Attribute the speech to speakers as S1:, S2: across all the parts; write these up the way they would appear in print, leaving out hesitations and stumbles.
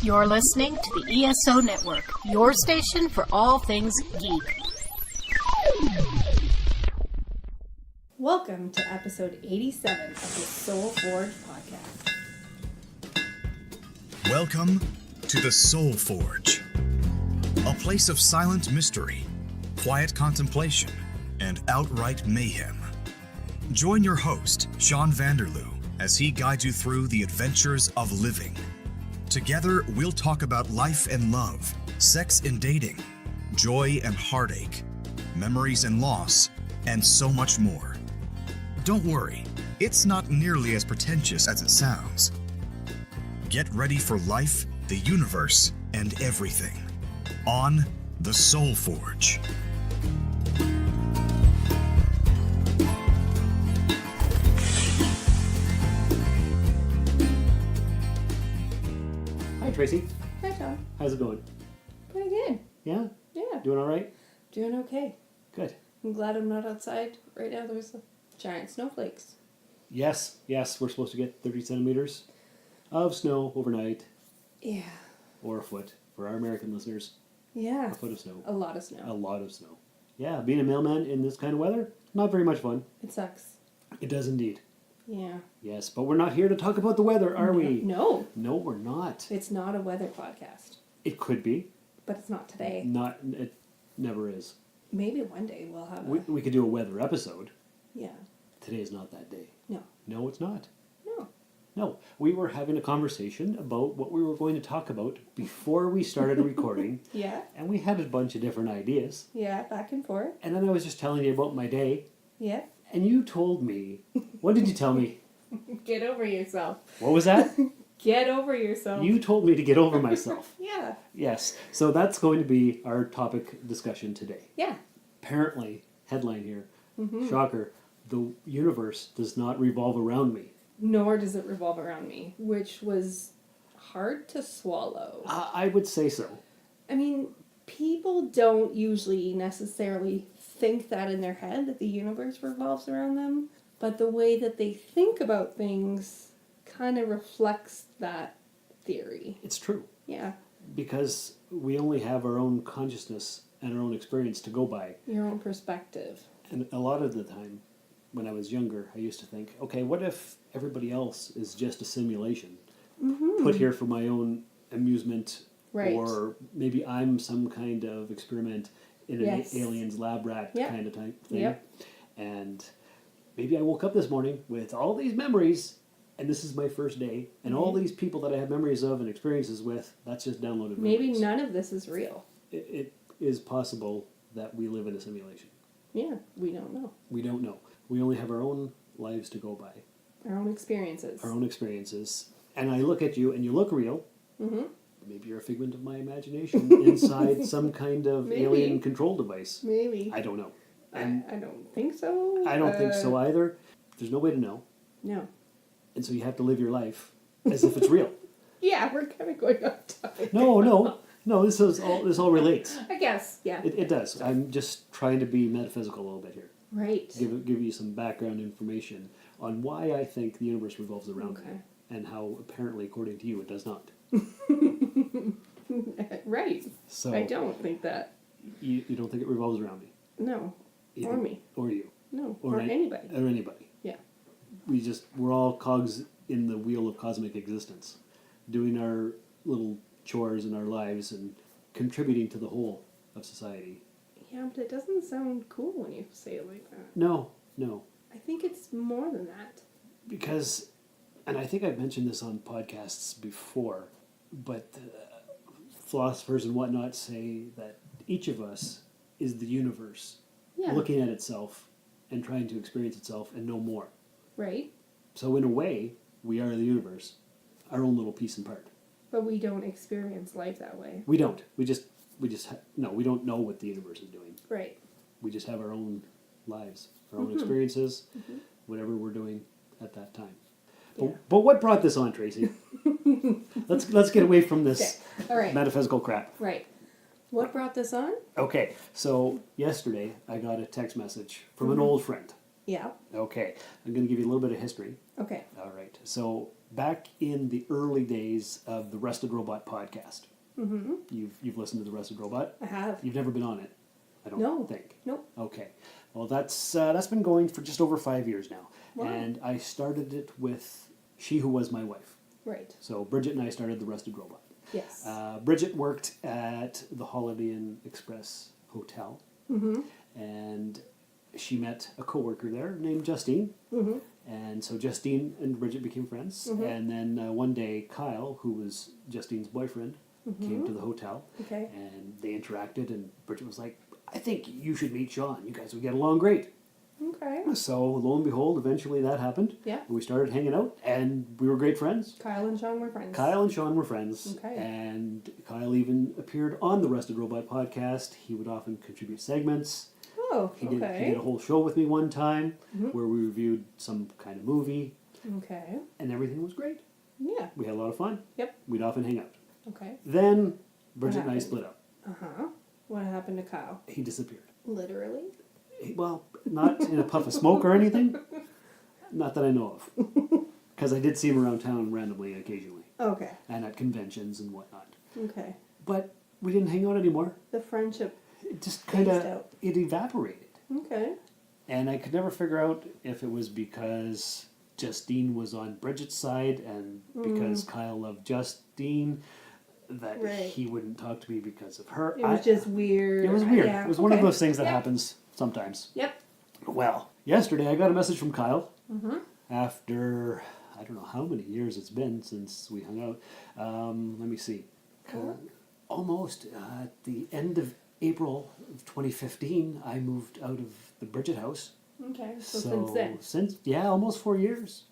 S1: You're listening to the ESO Network, your station for all things geek.
S2: Welcome to episode 87 of the Soul Forge podcast.
S3: Welcome to the Soul Forge, a place of silent mystery, quiet contemplation, and outright mayhem. Join your host, Sean Vanderloo, as he guides you through the adventures of living. Together, we'll talk about life and love, sex and dating, joy and heartache, memories and loss, and so much more. Don't worry, it's not nearly as pretentious as it sounds. Get ready for life, the universe, and everything on the Soul Forge.
S4: Hi, Tracy.
S2: Hi, Tom.
S4: How's it going?
S2: Pretty good.
S4: Yeah?
S2: Yeah.
S4: Doing all right?
S2: Doing okay.
S4: Good.
S2: I'm glad I'm not outside right now. There's giant snowflakes.
S4: Yes, we're supposed to get 30 centimeters of snow overnight,
S2: Yeah.
S4: or a foot, for our American listeners.
S2: Yeah.
S4: A foot of snow.
S2: A lot of snow.
S4: A lot of snow. Yeah, being a mailman in this kind of weather, not very much fun.
S2: It sucks.
S4: It does indeed.
S2: Yeah.
S4: Yes, but we're not here to talk about the weather, are we?
S2: No.
S4: No, we're not.
S2: It's not a weather podcast.
S4: It could be.
S2: But it's not today.
S4: It never is.
S2: Maybe one day we'll have
S4: We could do a weather episode.
S2: Yeah.
S4: Today is not that day.
S2: No.
S4: No, it's not.
S2: No.
S4: No, we were having a conversation about what we were going to talk about before we started recording,
S2: Yeah.
S4: and we had a bunch of different ideas.
S2: Yeah. Back and forth.
S4: And then I was just telling you about my day,
S2: Yeah.
S4: and you told me, what did you tell me?
S2: Get over yourself.
S4: What was that?
S2: Get over yourself.
S4: You told me to get over myself.
S2: Yeah.
S4: Yes, so that's going to be our topic discussion today.
S2: Yeah.
S4: Apparently, headline here, shocker, the universe does not revolve around me.
S2: Nor does it revolve around me, which was hard to swallow.
S4: I would say so.
S2: I mean, people don't usually necessarily think that in their head, that the universe revolves around them, but the way that they think about things kind of reflects that theory.
S4: It's true.
S2: Yeah,
S4: Because we only have our own consciousness and our own experience to go by.
S2: your own perspective.
S4: And a lot of the time, when I was younger, I used to think, okay, what if everybody else is just a simulation put here for my own amusement?
S2: Right.
S4: Or maybe I'm some kind of experiment in an
S2: Yes.
S4: alien's lab rat
S2: Yep.
S4: kind of type thing.
S2: Yep.
S4: And maybe I woke up this morning with all these memories, and this is my first day, and all these people that I have memories of and experiences with, that's just downloaded
S2: Maybe
S4: memories.
S2: none of this is real.
S4: It is possible that we live in a simulation.
S2: Yeah, we don't know.
S4: We don't know. We only have our own lives to go by,
S2: Our own experiences.
S4: our own experiences. And I look at you, and you look real.
S2: Mm-hmm.
S4: Maybe you're a figment of my imagination inside some kind of
S2: Maybe.
S4: alien control device.
S2: Maybe.
S4: I don't know.
S2: I don't think so.
S4: I don't think so either. There's no way to know.
S2: No.
S4: And so you have to live your life as if it's real.
S2: Yeah, we're kind of going on topic.
S4: No. This all relates.
S2: I guess, yeah.
S4: It does. I'm just trying to be metaphysical a little bit here.
S2: Right.
S4: Give you some background information on why I think the universe revolves around me,
S2: Okay.
S4: and how apparently, according to you, it does not.
S2: Right.
S4: So
S2: I don't think that.
S4: You don't think it revolves around me?
S2: No.
S4: You
S2: Or
S4: think-
S2: me.
S4: Or you.
S2: No.
S4: Or
S2: Or
S4: any-
S2: anybody.
S4: Or anybody.
S2: Yeah.
S4: We're all cogs in the wheel of cosmic existence, doing our little chores in our lives and contributing to the whole of society.
S2: Yeah, but it doesn't sound cool when you say it like that.
S4: No.
S2: I think it's more than that.
S4: Because, and I think I've mentioned this on podcasts before, but philosophers and whatnot say that each of us is the universe
S2: Yeah.
S4: looking at itself and trying to experience itself and know more.
S2: Right?
S4: So in a way, we are the universe, our own little piece and part.
S2: But we don't experience life that way.
S4: We don't. We don't know what the universe is doing.
S2: Right.
S4: We just have our own lives, our own experiences, whatever we're doing at that time.
S2: Yeah.
S4: But what brought this on, Tracy? let's get away from this
S2: Okay. All right.
S4: metaphysical crap.
S2: Right. What brought this on?
S4: Okay, so yesterday I got a text message from an old friend.
S2: Yeah.
S4: Okay, I'm going to give you a little bit of history.
S2: Okay.
S4: All right, so back in the early days of the Rusted Robot podcast. Mm-hmm. You've listened to the Rusted Robot?
S2: I have.
S4: You've never been on it, I don't
S2: No.
S4: think.
S2: Nope.
S4: Okay. Well, that's been going for just over 5 years now.
S2: Wow.
S4: And I started it with She Who Was My Wife.
S2: Right.
S4: So Bridget and I started the Rusted Robot.
S2: Yes.
S4: Bridget worked at the Holiday Inn Express Hotel.
S2: Mm-hmm.
S4: And she met a coworker there named Justine.
S2: Mm-hmm.
S4: And so Justine and Bridget became friends.
S2: Mm-hmm.
S4: And then one day, Kyle, who was Justine's boyfriend, came to the hotel.
S2: Okay.
S4: And they interacted, and Bridget was like, I think you should meet Sean. You guys would get along great.
S2: Okay.
S4: So lo and behold, eventually that happened.
S2: Yeah.
S4: And we started hanging out, and we were great friends.
S2: Kyle and Sean were friends.
S4: Kyle and Sean were friends.
S2: Okay.
S4: And Kyle even appeared on the Rusted Robot podcast. He would often contribute segments.
S2: Oh,
S4: He
S2: okay.
S4: did a whole show with me one time where we reviewed some kind of movie,
S2: Okay.
S4: and everything was great.
S2: Yeah.
S4: We had a lot of fun.
S2: Yep.
S4: We'd often hang out.
S2: Okay.
S4: Then Bridget and I
S2: happened?
S4: split up.
S2: Uh-huh. What happened to Kyle?
S4: He disappeared.
S2: Literally?
S4: Well, not in a puff of smoke or anything. Not that I know of. Because I did see him around town randomly occasionally.
S2: Okay.
S4: And at conventions and whatnot.
S2: Okay.
S4: But we didn't hang out anymore.
S2: The friendship.
S4: It just kind
S2: Phased
S4: of,
S2: out.
S4: it evaporated.
S2: Okay.
S4: And I could never figure out if it was because Justine was on Bridget's side and because Kyle loved Justine, that
S2: Right.
S4: he wouldn't talk to me because of her.
S2: It was just weird.
S4: It was weird.
S2: Yeah.
S4: It was one of
S2: Okay.
S4: those things that
S2: Yeah.
S4: happens sometimes.
S2: Yep.
S4: Well, yesterday I got a message from Kyle after, I don't know how many years it's been since we hung out. Let me see. Almost at the end of April of 2015, I moved out of the Bridget house.
S2: Okay. So since then.
S4: Yeah, almost 4 years.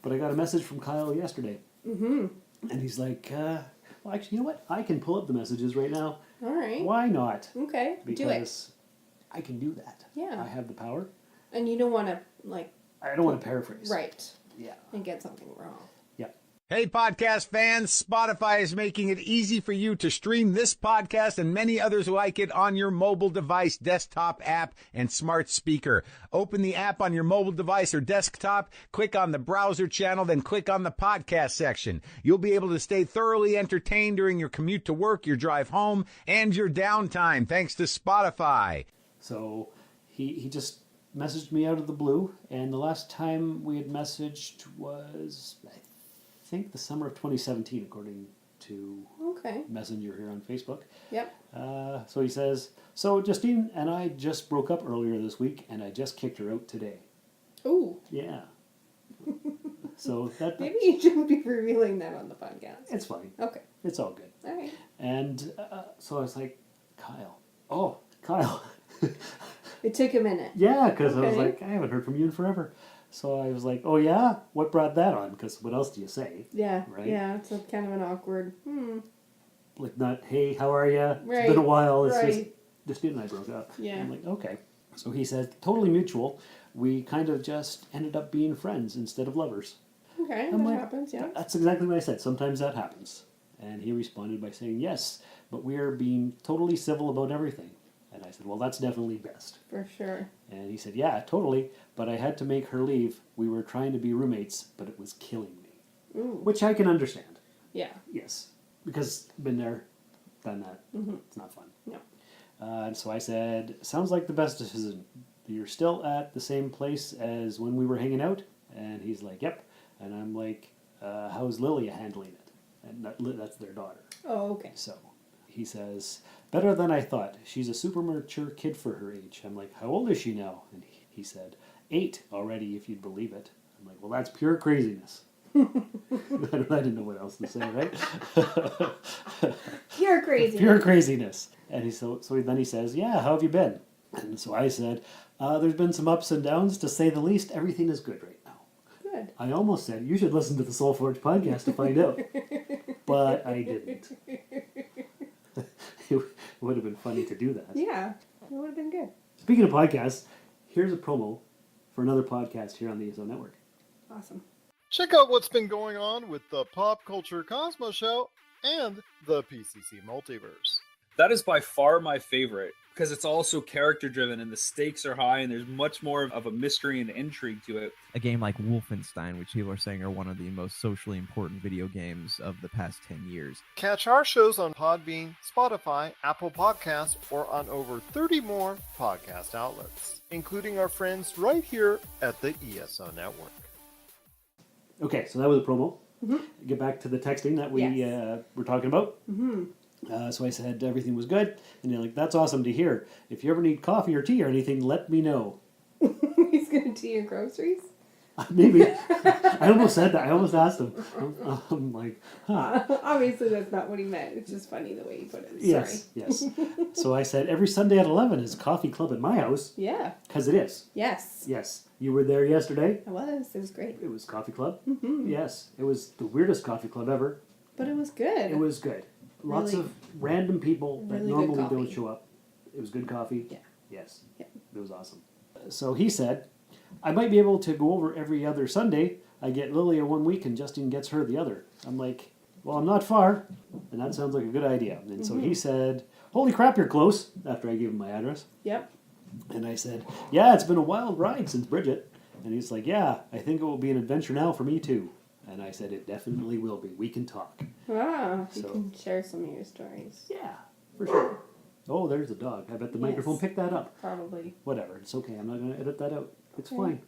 S4: But I got a message from Kyle yesterday. Mm-hmm. And he's like, well, actually, you know what? I can pull up the messages right now.
S2: All right.
S4: Why not?
S2: Okay. Do it.
S4: Because I can do that.
S2: Yeah.
S4: I have the power.
S2: And you don't want to, like,
S4: I don't want to paraphrase.
S2: right,
S4: Yeah.
S2: and get something wrong.
S4: Yep.
S5: Hey, podcast fans, Spotify is making it easy for you to stream this podcast and many others like it on your mobile device, desktop app, and smart speaker. Open the app on your mobile device or desktop, click on the browser channel, then click on the podcast section. You'll be able to stay thoroughly entertained during your commute to work, your drive home, and your downtime, thanks to Spotify.
S4: So he just messaged me out of the blue, and the last time we had messaged was, I think, the summer of 2017, according to
S2: Okay.
S4: Messenger here on Facebook.
S2: Yep.
S4: So he says, so Justine and I just broke up earlier this week, and I just kicked her out today.
S2: Ooh.
S4: Yeah. So that
S2: Maybe you shouldn't be revealing that on the podcast.
S4: it's fine.
S2: Okay.
S4: It's all good.
S2: All right.
S4: And so I was like, Kyle. Oh, Kyle.
S2: It took a minute.
S4: Yeah, because I was
S2: Okay.
S4: like, I haven't heard from you in forever. So I was like, oh yeah? What brought that on? Because what else do you say?
S2: Yeah.
S4: Right?
S2: Yeah. It's a kind of an awkward.
S4: Like not, hey, how are you? It's
S2: Right,
S4: been a while. It's
S2: right.
S4: just Justine and I broke up.
S2: Yeah.
S4: I'm like, okay. So he said, totally mutual. We kind of just ended up being friends instead of lovers.
S2: Okay.
S4: I'm
S2: That
S4: like,
S2: happens. Yeah.
S4: That's exactly what I said. Sometimes that happens. And he responded by saying, yes, but we are being totally civil about everything. And I said, well, that's definitely best.
S2: For sure.
S4: And he said, yeah, totally, but I had to make her leave. We were trying to be roommates, but it was killing me.
S2: Ooh.
S4: Which I can understand.
S2: Yeah.
S4: Yes. Because been there, done that. It's not fun.
S2: No.
S4: And so I said, sounds like the best decision. You're still at the same place as when we were hanging out? And he's like, yep. And I'm like, how's Lilia handling it? And that's their daughter.
S2: Oh, okay.
S4: So he says, better than I thought. She's a super mature kid for her age. I'm like, how old is she now? And he said, 8 already, if you'd believe it. I'm like, well, that's pure craziness. I didn't know what else to say, right?
S2: You're crazy.
S4: Pure craziness. And so then he says, yeah, how have you been? And so I said, there's been some ups and downs. To say the least, everything is good right now.
S2: Good.
S4: I almost said, you should listen to the Soul Forge podcast to find out. But I didn't. It would have been funny to do that.
S2: Yeah. It would have been good.
S4: Speaking of podcasts, here's a promo for another podcast here on the ESO Network.
S2: Awesome.
S6: Check out what's been going on with the Pop Culture Cosmos Show and the PCC Multiverse.
S7: That is by far my favorite because it's also character driven and the stakes are high and there's much more of a mystery and intrigue to it.
S8: A game like Wolfenstein, which people are saying are one of the most socially important video games of the past 10 years.
S6: Catch our shows on Podbean, Spotify, Apple Podcasts, or on over 30 more podcast outlets, including our friends right here at the ESO Network.
S4: Okay, so that was a promo. Get back to the texting that we were talking about. So I said everything was good, and they're like, "That's awesome to hear. If you ever need coffee or tea or anything, let me know."
S2: He's going to do your groceries?
S4: Maybe. I almost said that. I almost asked him. I'm like,
S2: Obviously, that's not what he meant. It's just funny the way he put it.
S4: yes, yes. So I said, every Sunday at 11 is coffee club at my house.
S2: Yeah.
S4: Because it is.
S2: Yes.
S4: Yes. You were there yesterday.
S2: I was. It was great.
S4: It was coffee club. Yes. It was the weirdest coffee club ever.
S2: But it was good.
S4: It was good. Lots
S2: Really-
S4: of random people that
S2: really good
S4: normally don't
S2: coffee.
S4: show up. It was good coffee.
S2: Yeah.
S4: Yes.
S2: Yeah.
S4: It was awesome. So he said, I might be able to go over every other Sunday. I get Lilia 1 week and Justine gets her the other. I'm like, well, I'm not far. And that sounds like a good idea. And so he said, holy crap, you're close, after I gave him my address.
S2: Yep.
S4: And I said, yeah, it's been a wild ride since Bridget. And he's like, yeah, I think it will be an adventure now for me too. And I said, it definitely will be. We can talk.
S2: Ah, you
S4: So-
S2: can share some of your stories.
S4: Yeah, for sure. Oh, there's a dog. I bet the microphone
S2: Yes.
S4: picked that up.
S2: Probably.
S4: Whatever. It's okay. I'm not going to edit that out. It's
S2: Okay.
S4: fine.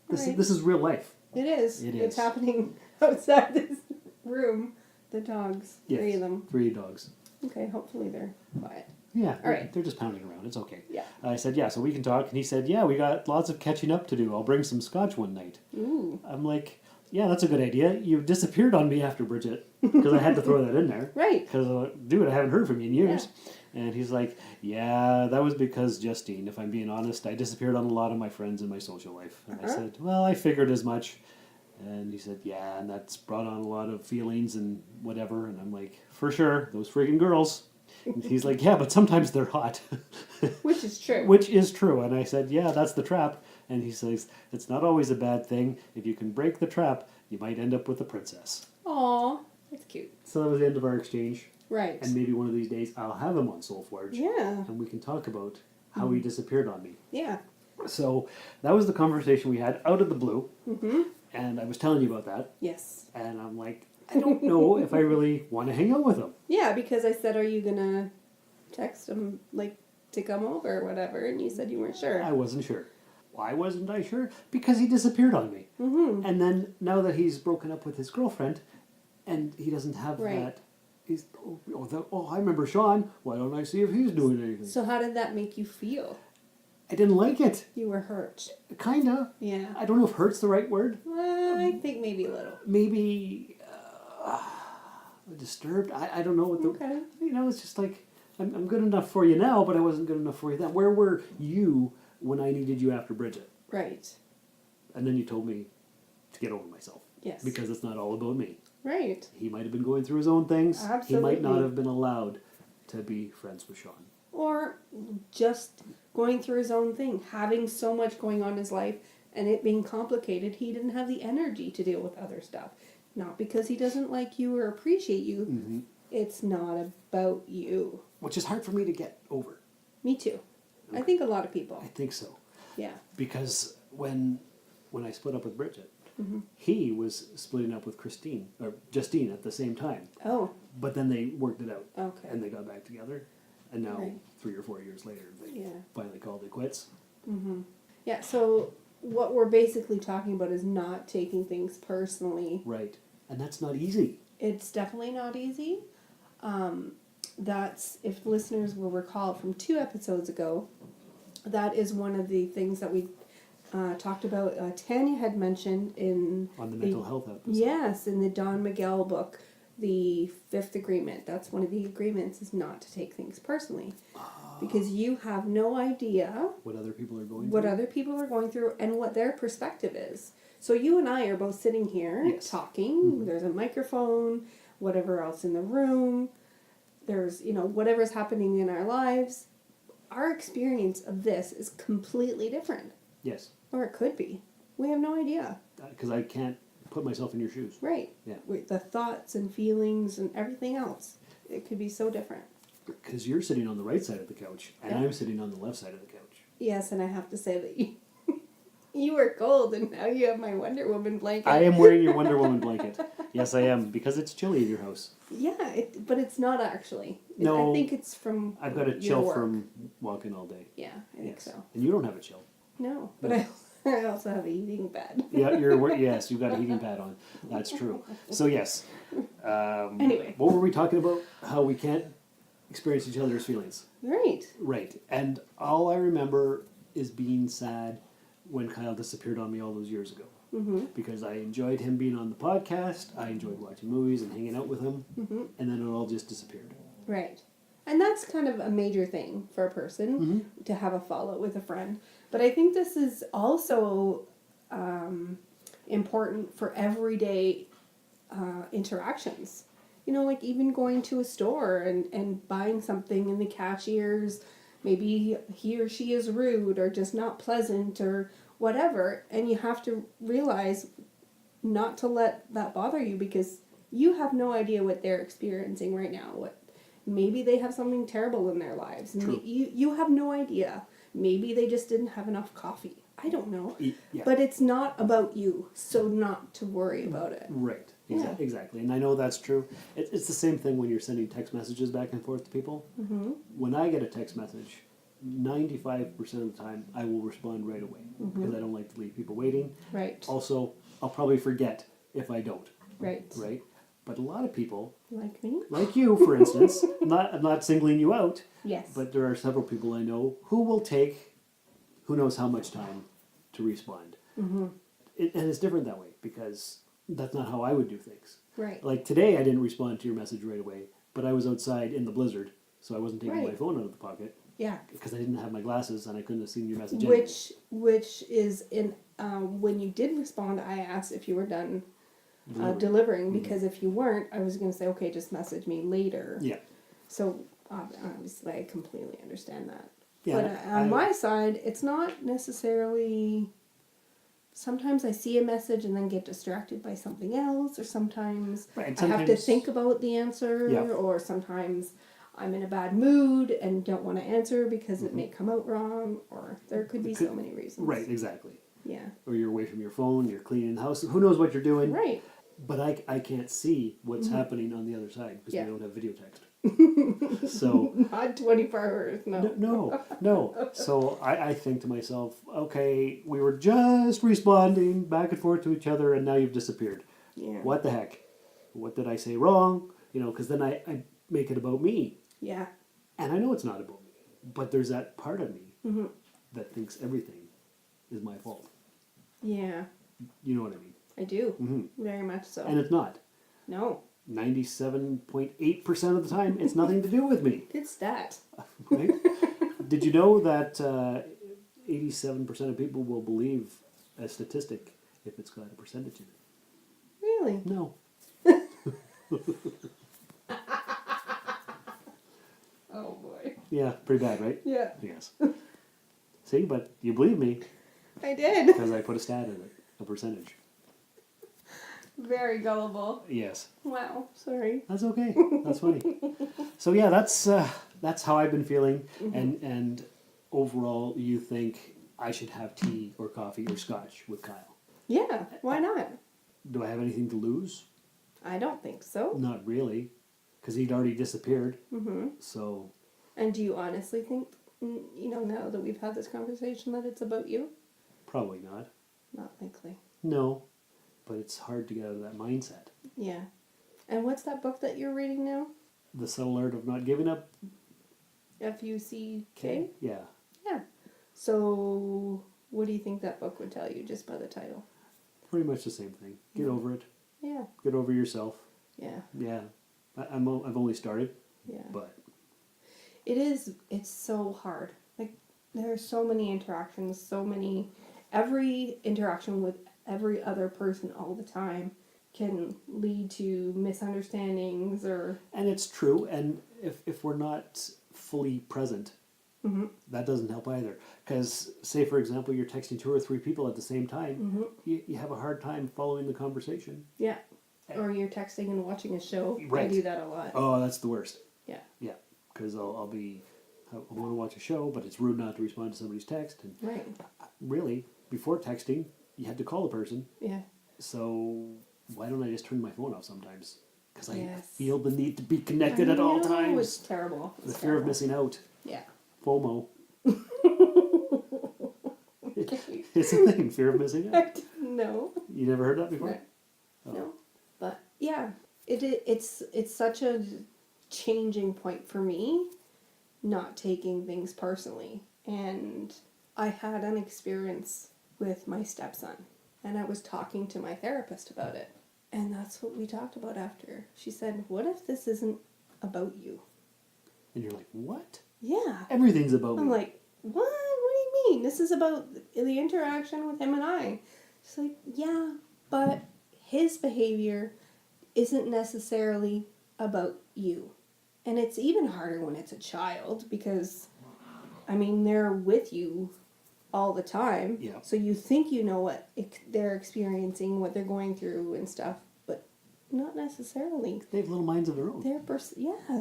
S4: This
S2: Alright.
S4: is real life.
S2: It is.
S4: It
S2: It's
S4: is.
S2: happening outside this room. The dogs.
S4: Yes.
S2: 3 of them.
S4: 3 dogs.
S2: Okay, hopefully they're quiet.
S4: Yeah.
S2: All right.
S4: They're just pounding around. It's okay.
S2: Yeah.
S4: I said, yeah, so we can talk. And he said, yeah, we got lots of catching up to do. I'll bring some scotch one night.
S2: Ooh.
S4: I'm like, yeah, that's a good idea. You disappeared on me after Bridget because I had to throw that in there.
S2: Right.
S4: Because, dude, I haven't heard from you in years. And he's like, yeah, that was because Justine, if I'm being honest, I disappeared on a lot of my friends in my social life. And I said, well, I figured as much. And he said, yeah, and that's brought on a lot of feelings and whatever. And I'm like, for sure, those freaking girls. And he's like, yeah, but sometimes they're hot.
S2: Which is true.
S4: Which is true. And I said, yeah, that's the trap. And he says, it's not always a bad thing. If you can break the trap, you might end up with a princess.
S2: Aw, that's cute.
S4: So that was the end of our exchange.
S2: Right.
S4: And maybe one of these days I'll have him on Soulforge.
S2: Yeah.
S4: And we can talk about how he disappeared on me.
S2: Yeah.
S4: So that was the conversation we had out of the blue. And I was telling you about that.
S2: Yes.
S4: And I'm like, I don't know if I really want to hang out with him.
S2: Yeah, because I said, are you going to text him, like, to come over or whatever? And you said you weren't sure.
S4: I wasn't sure. Why wasn't I sure? Because he disappeared on me. And then now that he's broken up with his girlfriend and he doesn't have
S2: Right.
S4: that, he's, I remember Sean. Why don't I see if he's doing anything?
S2: So how did that make you feel?
S4: I didn't like it.
S2: You were hurt.
S4: Kinda.
S2: Yeah.
S4: I don't know if hurt's the right word.
S2: Well, I think maybe a little.
S4: Maybe disturbed. I don't know what the...
S2: Okay.
S4: You know, it's just like, I'm good enough for you now, but I wasn't good enough for you then. Where were you when I needed you after Bridget?
S2: Right.
S4: And then you told me to get over myself.
S2: Yes.
S4: Because it's not all about me.
S2: Right.
S4: He might have been going through his own things.
S2: Absolutely.
S4: He might not have been allowed to be friends with Sean.
S2: Or just going through his own thing, having so much going on in his life and it being complicated, he didn't have the energy to deal with other stuff. Not because he doesn't like you or appreciate you. It's not about you.
S4: Which is hard for me to get over.
S2: Me too. I think a lot of people.
S4: I think so.
S2: Yeah.
S4: Because when I split up with Bridget, he was splitting up with Justine at the same time.
S2: Oh,
S4: But then they worked it out.
S2: okay.
S4: And they got back together. And now,
S2: Right.
S4: 3 or 4 years later, they
S2: Yeah.
S4: finally called it quits.
S2: Yeah, so what we're basically talking about is not taking things personally.
S4: Right. And that's not easy.
S2: It's definitely not easy. That's, if listeners will recall from 2 episodes ago, that is one of the things that we talked about. Tanya had mentioned in
S4: On the mental health episode.
S2: Yes, in the Don Miguel book, the 5th agreement. That's one of the agreements, is not to take things personally. Because you have no idea
S4: What other people are going
S2: what
S4: through.
S2: other people are going through and what their perspective is. So you and I are both sitting here
S4: Yes.
S2: talking. There's a microphone, whatever else in the room. There's, whatever's happening in our lives. Our experience of this is completely different.
S4: Yes.
S2: Or it could be. We have no idea.
S4: Because I can't put myself in your shoes.
S2: Right.
S4: Yeah.
S2: With the thoughts and feelings and everything else. It could be so different.
S4: Because you're sitting on the right side of the couch, and I'm sitting on the left side of the couch.
S2: Yes, and I have to say that you were cold, and now you have my Wonder Woman blanket.
S4: I am wearing your Wonder Woman blanket. Yes, I am, because it's chilly in your house.
S2: Yeah, but it's not actually.
S4: No.
S2: I think it's from
S4: I've got a
S2: your
S4: chill
S2: work.
S4: from walking all day.
S2: Yeah, I think so.
S4: And you don't have a chill.
S2: No, but I also have a heating pad.
S4: Yeah, yes, you've got a heating pad on. That's true. So yes.
S2: Anyway.
S4: What were we talking about? How we can't experience each other's feelings.
S2: Right.
S4: Right. And all I remember is being sad when Kyle disappeared on me all those years ago. Mm-hmm. Because I enjoyed him being on the podcast, I enjoyed watching movies and hanging out with him, and then it all just disappeared.
S2: Right. And that's kind of a major thing for a person to have a fallout with a friend. But I think this is also important for everyday interactions. You know, like even going to a store and buying something and the cashier's, maybe he or she is rude or just not pleasant or whatever. And you have to realize not to let that bother you because you have no idea what they're experiencing right now. Maybe they have something terrible in their lives.
S4: True.
S2: You have no idea. Maybe they just didn't have enough coffee. I don't know.
S4: Yeah.
S2: But it's not about you, so not to worry about it.
S4: Right.
S2: Yeah.
S4: Exactly. And I know that's true. It's the same thing when you're sending text messages back and forth to people. Mm-hmm. When I get a text message, 95% of the time I will respond right away because I don't like to leave people waiting.
S2: Right.
S4: Also, I'll probably forget if I don't.
S2: Right.
S4: Right? But a lot of people,
S2: Like me?
S4: like you, for instance, I'm not singling you out,
S2: Yes.
S4: but there are several people I know who will take who knows how much time to respond. Mm-hmm. And it's different that way because that's not how I would do things.
S2: Right.
S4: Like today, I didn't respond to your message right away, but I was outside in the blizzard, so I wasn't taking my phone out of the pocket.
S2: Yeah.
S4: Because I didn't have my glasses and I couldn't have seen your message anyway.
S2: Which is in when you did respond, I asked if you were done delivering because if you weren't, I was going to say, okay, just message me later.
S4: Yeah.
S2: So obviously, I completely understand that.
S4: Yeah,
S2: But on my side, it's not necessarily. Sometimes I see a message and then get distracted by something else, or sometimes I have to
S4: sometimes-
S2: think about the answer,
S4: Yeah.
S2: or sometimes I'm in a bad mood and don't want to answer because it may come out wrong, or there could be so many reasons.
S4: Right, exactly.
S2: Yeah.
S4: Or you're away from your phone, you're cleaning the house, who knows what you're doing.
S2: Right.
S4: But I can't see what's happening on the other side because
S2: Yeah.
S4: we don't have video text. So
S2: Not 24 hours, no.
S4: no. So I think to myself, okay, we were just responding back and forth to each other, and now you've disappeared.
S2: Yeah.
S4: What the heck? What did I say wrong? You know, because then I make it about me,
S2: Yeah.
S4: and I know it's not about me, but there's that part of me that thinks everything is my fault.
S2: Yeah.
S4: You know what I mean?
S2: I do. Very much so.
S4: And it's not.
S2: No.
S4: 97.8% of the time, it's nothing to do with me.
S2: Good stat.
S4: Right? Did you know that 87% of people will believe a statistic if it's got a percentage in it?
S2: Really?
S4: No.
S2: Oh boy.
S4: Yeah, pretty bad, right?
S2: Yeah.
S4: Yes. See, but you believe me
S2: I did.
S4: because I put a stat in it, a percentage.
S2: Very gullible.
S4: Yes.
S2: Wow. Sorry.
S4: That's okay. That's funny. So yeah, that's how I've been feeling, and overall, you think I should have tea or coffee or scotch with Kyle?
S2: Yeah. Why not?
S4: Do I have anything to lose?
S2: I don't think so.
S4: Not really, because he'd already disappeared. So
S2: And do you honestly think, now that we've had this conversation, that it's about you?
S4: probably not.
S2: Not likely.
S4: No, but it's hard to get out of that mindset.
S2: Yeah. And what's that book that you're reading now?
S4: The Subtle Art of Not Giving Up.
S2: F-U-C-K?
S4: Yeah.
S2: Yeah. So, what do you think that book would tell you just by the title?
S4: Pretty much the same thing. Get over it.
S2: Yeah.
S4: Get over yourself.
S2: Yeah.
S4: Yeah. I've only started,
S2: Yeah.
S4: but
S2: It's so hard. Like, there are so many interactions, every interaction with every other person all the time can lead to misunderstandings or...
S4: and it's true. And if we're not fully present, that doesn't help either. Because, say for example, you're texting 2 or 3 people at the same time, you have a hard time following the conversation.
S2: Yeah. Or you're texting and watching a show.
S4: Right.
S2: I do that a lot.
S4: Oh, that's the worst.
S2: Yeah.
S4: Yeah, because I want to watch a show, but it's rude not to respond to somebody's text. And
S2: Right.
S4: really, before texting, you had to call a person.
S2: Yeah.
S4: So why don't I just turn my phone off sometimes? Because I
S2: Yes.
S4: feel the need to be connected at all
S2: No,
S4: times.
S2: It's terrible.
S4: The
S2: It's
S4: fear of
S2: terrible.
S4: missing out.
S2: Yeah.
S4: FOMO.
S2: Okay.
S4: It's a thing, fear of missing out.
S2: I didn't know.
S4: You never heard that before?
S2: Right. No, but yeah, it's such a changing point for me, not taking things personally. And I had an experience with my stepson, and I was talking to my therapist about it, and that's what we talked about after. She said, "What if this isn't about you?"
S4: And you're like, what?
S2: Yeah.
S4: Everything's about me.
S2: I'm like, what? What do you mean? This is about the interaction with him and I. She's like, yeah, but his behavior isn't necessarily about you. And it's even harder when it's a child because, I mean, they're with you all the time.
S4: Yeah.
S2: So you think you know what they're experiencing, what they're going through and stuff, but not necessarily.
S4: They have little minds of their own.
S2: Their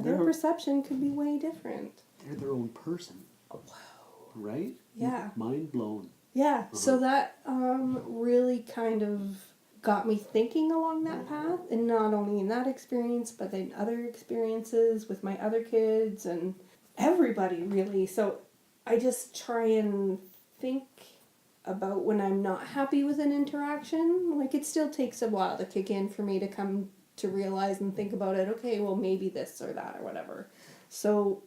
S4: They're-
S2: perception could be way different.
S4: They're their own person.
S2: Oh, wow.
S4: Right?
S2: Yeah.
S4: Mind blown.
S2: Yeah, so that really kind of got me thinking along that path, and not only in that experience, but in other experiences with my other kids and everybody really. So I just try and think about when I'm not happy with an interaction. Like, it still takes a while to kick in for me to come to realize and think about it. Okay, well, maybe this or that or whatever. So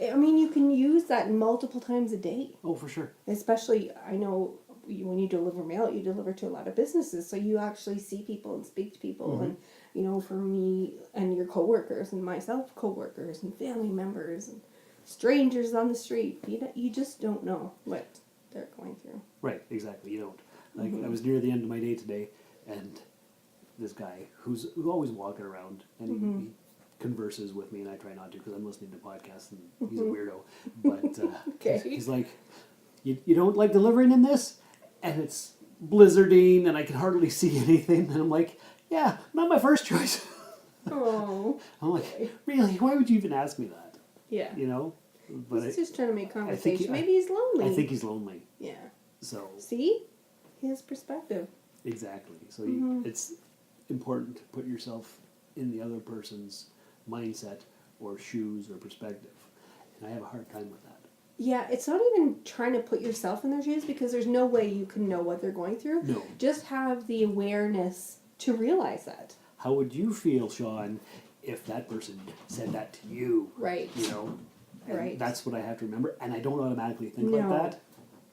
S2: I mean, you can use that multiple times a day.
S4: Oh, for sure.
S2: Especially, I know when you deliver mail, you deliver to a lot of businesses, so you actually see people and speak to people. And, you know, for me and your coworkers and myself, coworkers and family members and strangers on the street, you just don't know what they're going through.
S4: Right, exactly. You don't. Like, I was near the end of my day today, and this guy who's always walking around, and he converses with me, and I try not to because I'm listening to podcasts, and he's a weirdo. But
S2: Okay.
S4: he's like, you don't like delivering in this? And it's blizzarding, and I can hardly see anything. And I'm like, yeah, not my first choice.
S2: Oh.
S4: I'm like, really? Why would you even ask me that?
S2: Yeah.
S4: You know? But
S2: He's just trying to make
S4: think
S2: conversation. Maybe he's lonely.
S4: I think he's lonely.
S2: Yeah.
S4: So
S2: See? His perspective.
S4: exactly. So
S2: Mm-hmm.
S4: it's important to put yourself in the other person's mindset or shoes or perspective. And I have a hard time with that.
S2: Yeah, it's not even trying to put yourself in their shoes because there's no way you can know what they're going through.
S4: No.
S2: Just have the awareness to realize that.
S4: How would you feel, Sean, if that person said that to you?
S2: Right.
S4: You know? And
S2: Right.
S4: that's what I have to remember. And I don't automatically think
S2: No.
S4: like that.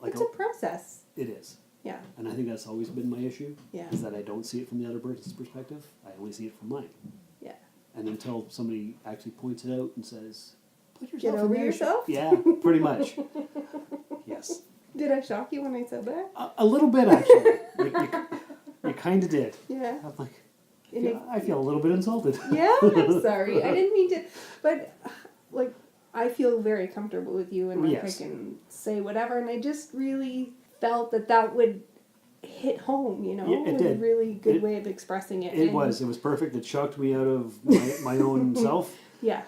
S4: Like
S2: It's a process.
S4: it is.
S2: Yeah.
S4: And I think that's always been my issue.
S2: Yeah.
S4: Is that I don't see it from the other person's perspective. I only see it from mine.
S2: Yeah.
S4: And until somebody actually points it out and says, put yourself
S2: Get
S4: in
S2: over
S4: their
S2: yourself?
S4: Yeah, pretty much. Yes.
S2: Did I shock you when I said that?
S4: A little bit, actually. You kind of did.
S2: Yeah.
S4: I'm like,
S2: And it-
S4: I feel a little bit insulted.
S2: Yeah, I'm sorry. I didn't mean to. But, like, I feel very comfortable with you and like
S4: Yes.
S2: I can say whatever. And I just really felt that would hit home, you know?
S4: Yeah, it
S2: was a
S4: did.
S2: really good
S4: It-
S2: way of expressing it.
S4: It
S2: And-
S4: was. It was perfect. It shocked me out of my own self.
S2: Yeah.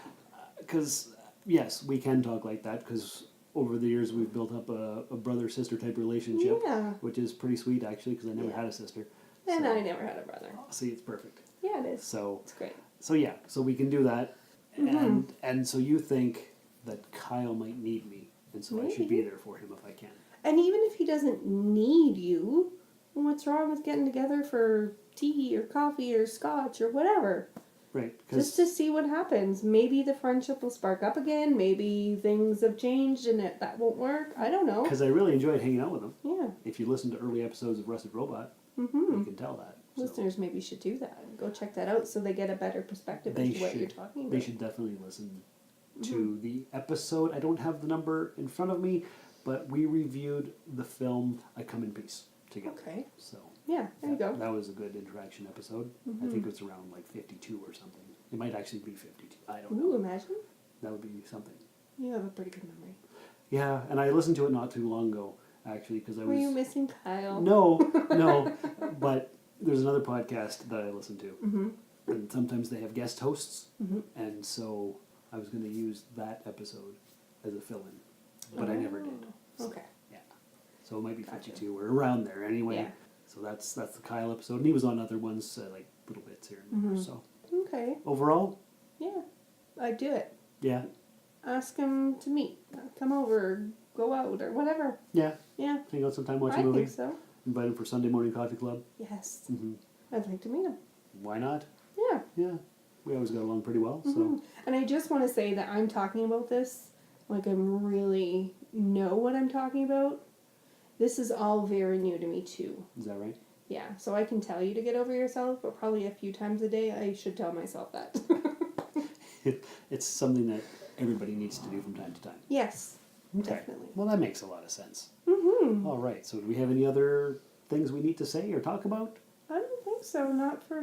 S4: Because, yes, we can talk like that because over the years we've built up a brother-sister type relationship.
S2: Yeah.
S4: Which is pretty sweet, actually, because I never
S2: Yeah.
S4: had a sister.
S2: And
S4: So-
S2: I never had a brother.
S4: See, it's perfect.
S2: Yeah, it is.
S4: So,
S2: It's great.
S4: so yeah, so we can do that.
S2: Mm-hmm.
S4: And so you think that Kyle might need me, and so I should be
S2: Maybe.
S4: there for him if I can.
S2: And even if he doesn't need you, what's wrong with getting together for tea or coffee or scotch or whatever?
S4: Right,
S2: Just
S4: because
S2: to see what happens. Maybe the friendship will spark up again. Maybe things have changed and that won't work. I don't know.
S4: I really enjoyed hanging out with him.
S2: Yeah.
S4: If you listen to early episodes of Rusted Robot,
S2: Mm-hmm.
S4: you can tell that. So
S2: Listeners maybe should do that. Go check that out so they get a better perspective
S4: they
S2: as to what
S4: should,
S2: you're talking about.
S4: they should definitely listen
S2: Mm-hmm.
S4: to the episode. I don't have the number in front of me, but we reviewed the film I Come in Peace together.
S2: Okay.
S4: So
S2: Yeah, there you go.
S4: that was a good interaction episode. I think it's around like 52 or something. It might actually be 52. I don't know.
S2: Ooh, imagine.
S4: That would be something.
S2: You have a pretty good memory.
S4: Yeah, and I listened to it not too long ago, actually, because I
S2: Were you
S4: was...
S2: missing Kyle?
S4: No, but there's another podcast that I listen to,
S2: Mm-hmm.
S4: and sometimes they have guest hosts, and so I was going to use that episode as a fill-in, but I never did. So,
S2: Okay.
S4: yeah. So it might be 52 or around there anyway.
S2: Yeah.
S4: So that's the Kyle episode, and he was on other ones, like little bits here and there. So
S2: Okay.
S4: overall,
S2: Yeah. I'd do it.
S4: yeah,
S2: Ask him to meet. Come over, go out, or whatever.
S4: yeah.
S2: Yeah.
S4: Hang out sometime, watch a
S2: I
S4: movie.
S2: think so.
S4: Invite him for Sunday morning coffee club.
S2: Yes.
S4: Mm-hmm.
S2: I'd like to meet him.
S4: Why not?
S2: Yeah.
S4: Yeah, we always got along pretty well. So
S2: Mhm. And I just want to say that I'm talking about this like I really know what I'm talking about. This is all very new to me too.
S4: is that right?
S2: Yeah, so I can tell you to get over yourself, but probably a few times a day I should tell myself that.
S4: It's something that everybody needs to do from time to time.
S2: Yes,
S4: Okay.
S2: definitely.
S4: Well, that makes a lot of sense.
S2: Mm-hmm.
S4: All right. So, do we have any other things we need to say or talk about?
S2: I don't think so. Not for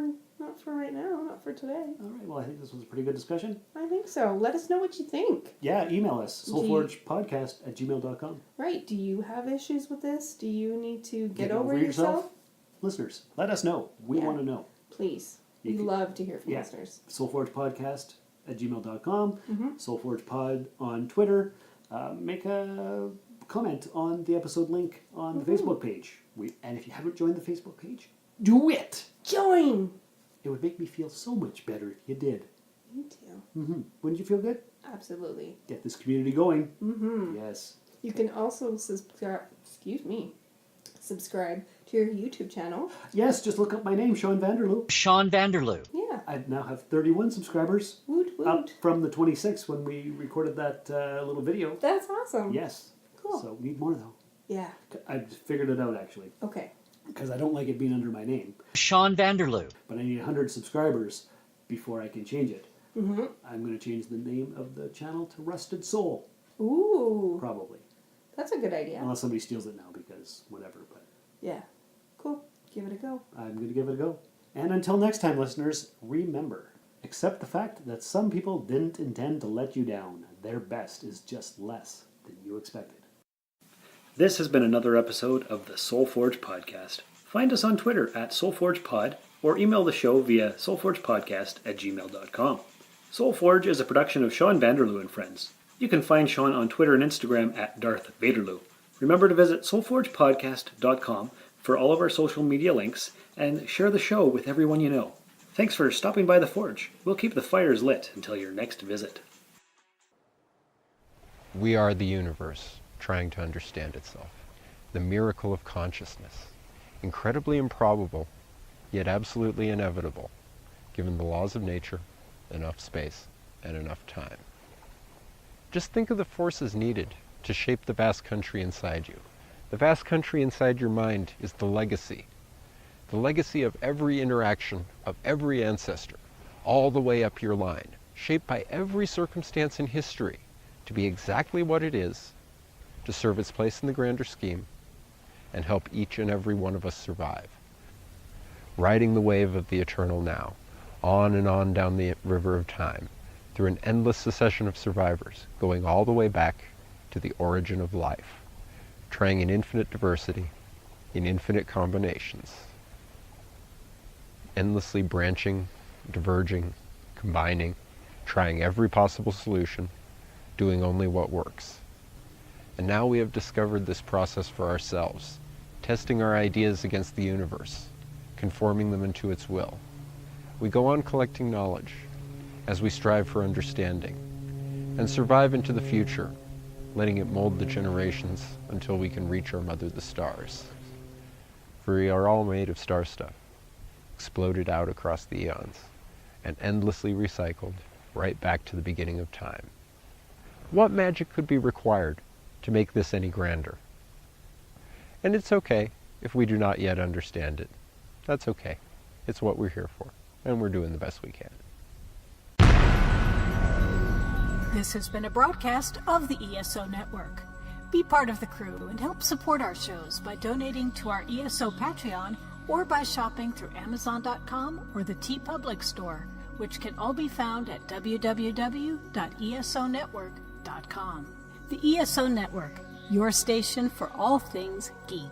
S2: right now. Not for today.
S4: All right. Well, I think this was a pretty good discussion.
S2: I think so. Let us know what you think.
S4: Yeah. Email us
S2: Do you-
S4: soulforgepodcast@gmail.com.
S2: Right? Do you have issues with this? Do you need to get over yourself?
S4: Listeners, let us know. We
S2: Yeah.
S4: want to know.
S2: Please.
S4: You
S2: We
S4: can-
S2: love to hear from
S4: yeah.
S2: listeners.
S4: soulforgepodcast@gmail.com.
S2: Mm-hmm.
S4: soulforgepod on Twitter. Make a comment on the episode link on the Facebook page. And if you haven't joined the Facebook page, do it.
S2: Join.
S4: It would make me feel so much better if you did.
S2: Me too.
S4: Wouldn't you feel good?
S2: Absolutely.
S4: Get this community going.
S2: Mm-hmm.
S4: Yes.
S2: You can also subscribe to your YouTube channel.
S4: Yes, just look up my name, Sean Vanderloo.
S9: Sean Vanderloo.
S2: Yeah.
S4: I now have 31 subscribers.
S2: Woot woot.
S4: Up from the 26 when we recorded that little video.
S2: That's awesome.
S4: Yes.
S2: Cool.
S4: So, need more though.
S2: Yeah.
S4: I figured it out actually.
S2: Okay.
S4: Because I don't like it being under my name.
S9: Sean Vanderloo.
S4: But I need 100 subscribers before I can change it.
S2: Mm-hmm.
S4: I'm going to change the name of the channel to Rusted Soul.
S2: Ooh.
S4: Probably.
S2: That's a good idea.
S4: Unless somebody steals it now because whatever. But
S2: Yeah. Cool. Give it a go.
S4: I'm going to give it a go. And until next time, listeners, remember, accept the fact that some people didn't intend to let you down. Their best is just less than you expected. This has been another episode of the SoulForge Podcast. Find us on Twitter at SoulForgePod or email the show via soulforgepodcast@gmail.com. SoulForge is a production of Sean Vanderloo and Friends. You can find Sean on Twitter and Instagram at Darth Vaderloo. Remember to visit soulforgepodcast.com for all of our social media links and share the show with everyone you know. Thanks for stopping by the Forge. We'll keep the fires lit until your next visit.
S10: We are the universe trying to understand itself. The miracle of consciousness. Incredibly improbable, yet absolutely inevitable, given the laws of nature, enough space, and enough time. Just think of the forces needed to shape the vast country inside you. The vast country inside your mind is the legacy. The legacy of every interaction of every ancestor, all the way up your line, shaped by every circumstance in history to be exactly what it is, to serve its place in the grander scheme, and help each and every one of us survive. Riding the wave of the eternal now, on and on down the river of time, through an endless succession of survivors, going all the way back to the origin of life, trying in infinite diversity, in infinite combinations, endlessly branching, diverging, combining, trying every possible solution, doing only what works. And now we have discovered this process for ourselves, testing our ideas against the universe, conforming them into its will. We go on collecting knowledge as we strive for understanding and survive into the future, letting it mold the generations until we can reach our mother, the stars. For we are all made of star stuff, exploded out across the eons, and endlessly recycled right back to the beginning of time. What magic could be required to make this any grander? And it's okay if we do not yet understand it. That's okay. It's what we're here for, and we're doing the best we can.
S1: This has been a broadcast of the ESO Network. Be part of the crew and help support our shows by donating to our ESO Patreon or by shopping through Amazon.com or the TeePublic store, which can all be found at www.esonetwork.com. The ESO Network, your station for all things geek.